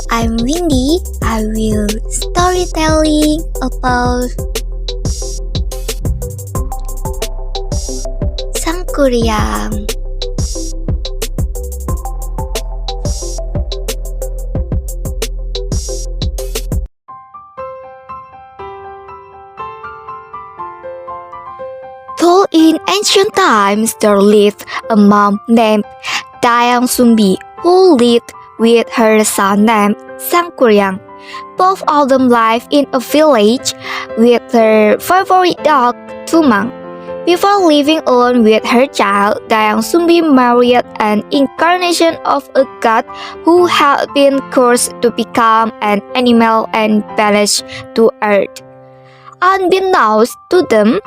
I'm Windy. I will storytelling about Sangkuriang. Told in ancient times, there lived a monk named Dayang Sumbi who lived with her son named Sangkuriang. Both of them lived in a village with their favorite dog, Tumang. Before living alone with her child, Dayang Sumbi married an incarnation of a god who had been cursed to become an animal and banished to earth. Unbeknownst to them,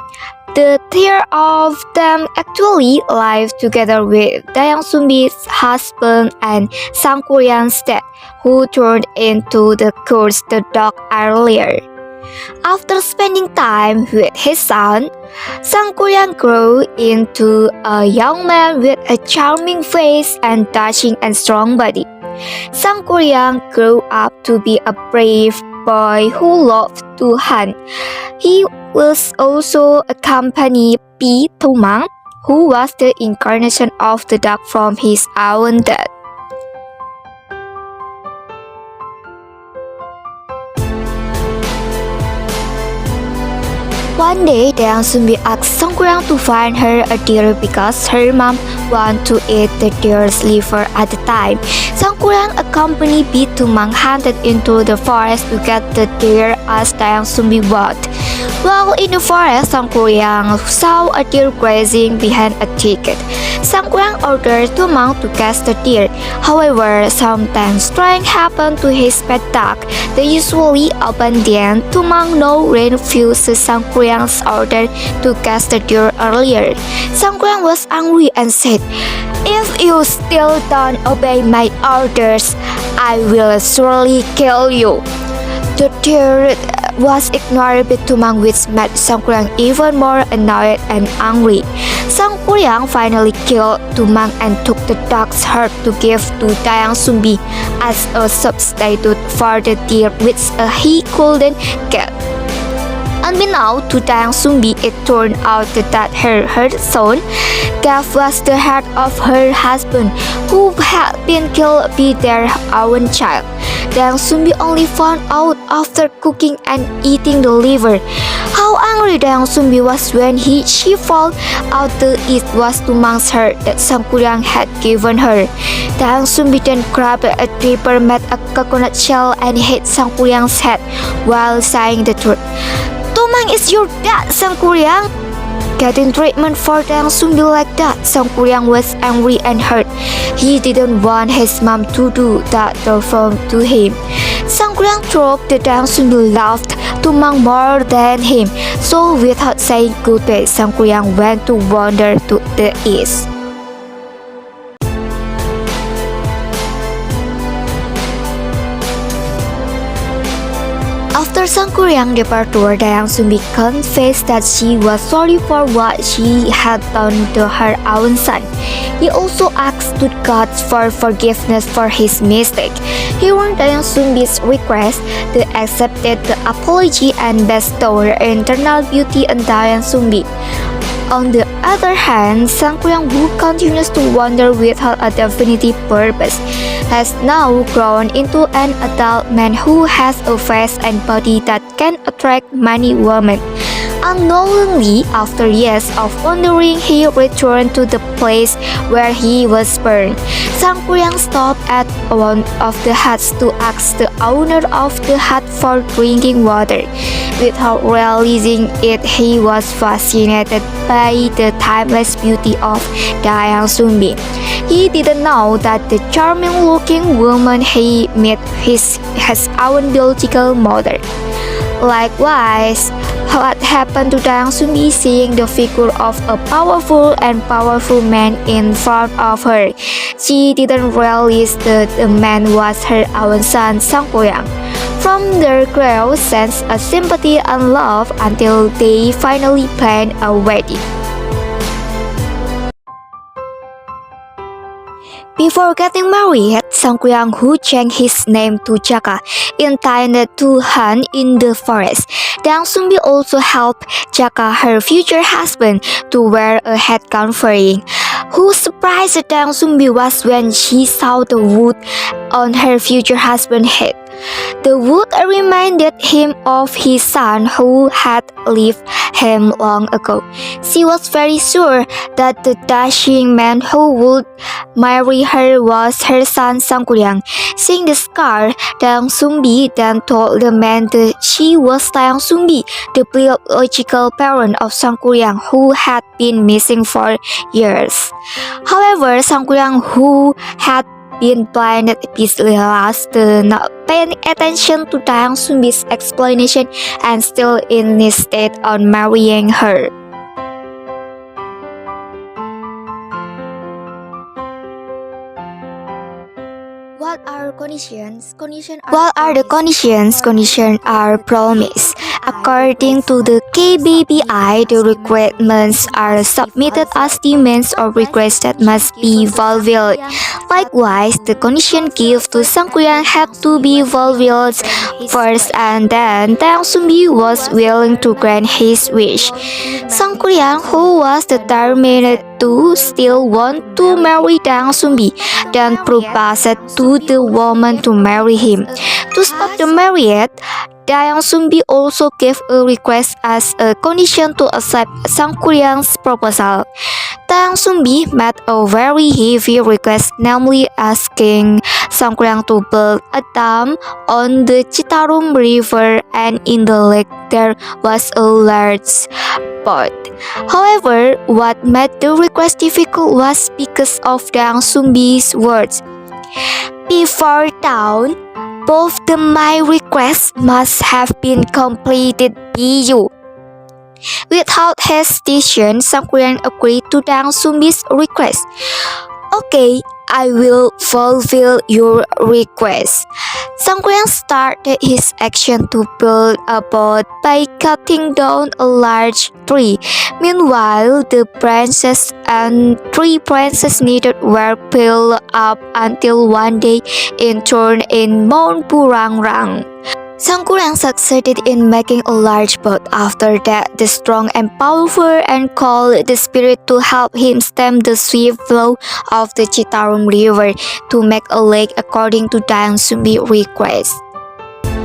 the three of them actually lived together with Dayang Sumbi's husband and Sangkuriang's dad, who turned into the cursed dog earlier. After spending time with his son, Sangkuriang grew into a young man with a charming face and dashing and strong body. Sangkuriang grew up to be a brave boy who loved to hunt. He was also accompanied by Tumang, who was the incarnation of the dog from his own dad. One day, Dayang Sumbi asked Sangkuriang to find her a deer because her mom wanted to eat the deer's liver at the time. Sangkuriang, accompanied by Tumang, hunted into the forest to get the deer as Dayang Sumbi would. While in the forest, Sangkuriang saw a deer grazing behind a thicket. Sangkuriang ordered Tumang to catch the deer. However, sometimes strange happened to his pet dog. They usually abandoned Tumang no refuses Sangkuriang's order to catch the deer earlier. Sangkuriang was angry and said, "If you still don't obey my orders, I will surely kill you." The deer was ignored by Tumang, which made Sangkuriang even more annoyed and angry. Sangkuriang finally killed Tumang and took the dog's heart to give to Dayang Sumbi as a substitute for the deer which he couldn't get. Unbeknownst to Dayang Sumbi, it turned out that her son was the heart of her husband, who had been killed by their own child. Dayang Sumbi only found out after cooking and eating the liver. How angry Dayang Sumbi was when she found out that it was Tumang's heart that Sangkuriang had given her. Dayang Sumbi then grabbed a paper, made a coconut shell, and hit Sangkuriang's head while saying the truth. "Tumang is your dad, Sangkuriang." Getting treatment for Dayang Sumbi like that, Sangkuriang was angry and hurt. He didn't want his mom to do that to him. Sangkuriang thought that Dayang Sumbi loved Tumang more than him. So without saying goodbye, Sangkuriang went to wander to the east. After Sangkuriang departure, Dayang Sumbi confessed that she was sorry for what she had done to her own son. He also asked to God for forgiveness for his mistake. Hearing Dayang Sumbi's request, they accepted the apology and bestowed eternal beauty on Dayang Sumbi. On the other hand, Sangkuriang, who continues to wander without a definitive purpose, has now grown into an adult man who has a face and body that can attract many women. Unknowingly, after years of wandering, he returned to the place where he was born. Sangkuriang stopped at one of the huts to ask the owner of the hut for drinking water. Without realizing it, he was fascinated by the timeless beauty of Dayang Sumbi. He didn't know that the charming-looking woman he met is his own biological mother. Likewise, what happened to Dayang Sumbi seeing the figure of a powerful man in front of her? She didn't realize that the man was her own son, Sangkuriang. From there grew sense of sympathy and love until they finally planned a wedding. Before getting married, Sangkuriang, who changed his name to Jaka, intended to hunt in the forest. Dang Sumbi also helped Jaka, her future husband, to wear a head covering. Who surprised Dang Sumbi was when she saw the wood on her future husband's head. The wood reminded him of his son who had left him long ago. She was very sure that the dashing man who would marry her was her son Sangkuriang. Seeing the scar, Dang Sumbi then told the man that she was Dang Sumbi, the biological parent of Sangkuriang, who had been missing for years. However, Sangkuriang, who had been blinded, peacefully lost, not paying attention to Dang Sumbi's explanation and still insisted on marrying her. What are conditions? What are the conditions? Conditions are promised. According to the KBBI, the requirements are submitted as demands or requests that must be fulfilled. Likewise, the condition given to Sangkuriang had to be fulfilled first, and then Dang Sumbi was willing to grant his wish. Sangkuriang, who was determined to still want to marry Dang Sumbi, then proposed to the woman to marry him. To stop the marriage, Dang Sumbi also gave a request as a condition to accept Sangkuriang's proposal. Dang Sumbi made a very heavy request, namely asking Sangkuriang to build a dam on the Citarum River, and in the lake there was a large boat. However, what made the request difficult was because of Dang Sumbi's words. Before dawn, both my requests must have been completed by you. Without hesitation, Sangkuriang agreed to Dang Sumbi's request. Okay, I will fulfill your request. Sangkuriang started his action to build a boat by cutting down a large tree. Meanwhile, the branches and tree branches needed were piled up until one day it turned in Mount Burangrang. Sangkuriang succeeded in making a large boat. After that, the strong and powerful and called the spirit to help him stem the swift flow of the Citarum River to make a lake according to Dang Sumbi's request.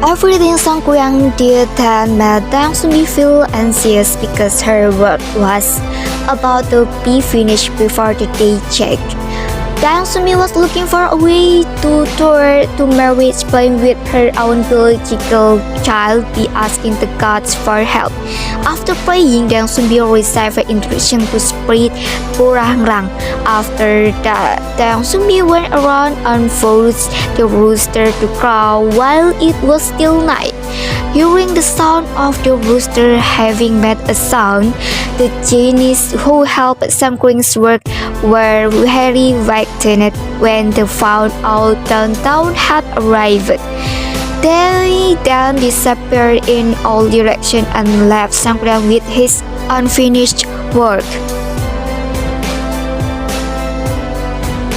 Everything Sangkuriang did then made Dang Sumbi feel anxious because her work was about to be finished before the day check. Dang Sumbi was looking for a way to turn to marriage, playing with her own biological child by asking the gods for help. After praying, Dang Sumbi received instruction to spread Burangrang. After that, Dang Sumbi went around and forced the rooster to crow while it was still night. Hearing the sound of the rooster having made a sound, the genies who helped Sangkuriang's work were very frightened when they found out downtown had arrived. They then disappeared in all directions and left Sangkuriang with his unfinished work.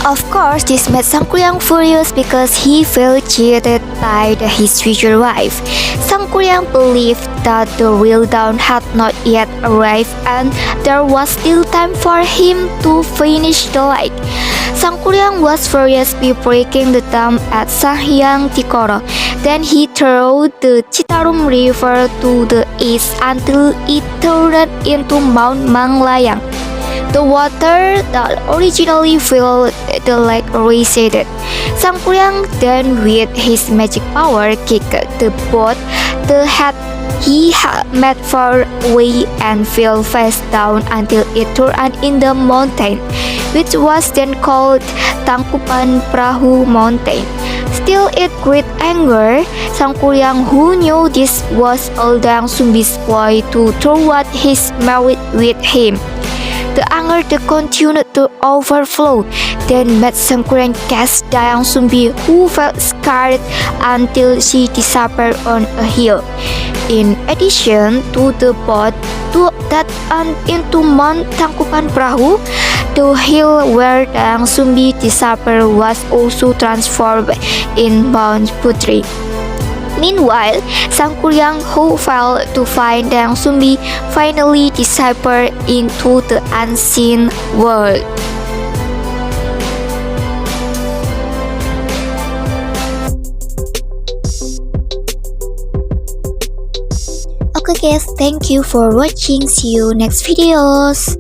Of course, this made Sangkuriang furious because he felt cheated by his future wife. Sangkuriang believed that the real dawn had not yet arrived and there was still time for him to finish the lake. Sangkuriang was furious by breaking the dam at Sanghyang Tikoro. Then he threw the Citarum River to the east until it turned into Mount Manglayang. The water that originally filled the lake receded. Sangkuriang then, with his magic power, kicked the boat he had made far away and fell face down until it turned in the mountain, which was then called Tangkuban Perahu Mountain. Still in great anger, Sangkuriang, who knew this was all Dang Sumbi's ploy to thwart his marriage with him, The anger that continued to overflow then made Sangkuriang cast down Sumbi, who felt scared until she disappeared on a hill. In addition to the boat that into Mount Tangkuban Perahu, the hill where Dayang Sumbi disappeared was also transformed in Mount Putri. Meanwhile, Sangkuriang, who failed to find Dayang Sumbi, finally disappeared into the unseen world. Okay guys, thank you for watching. See you next videos.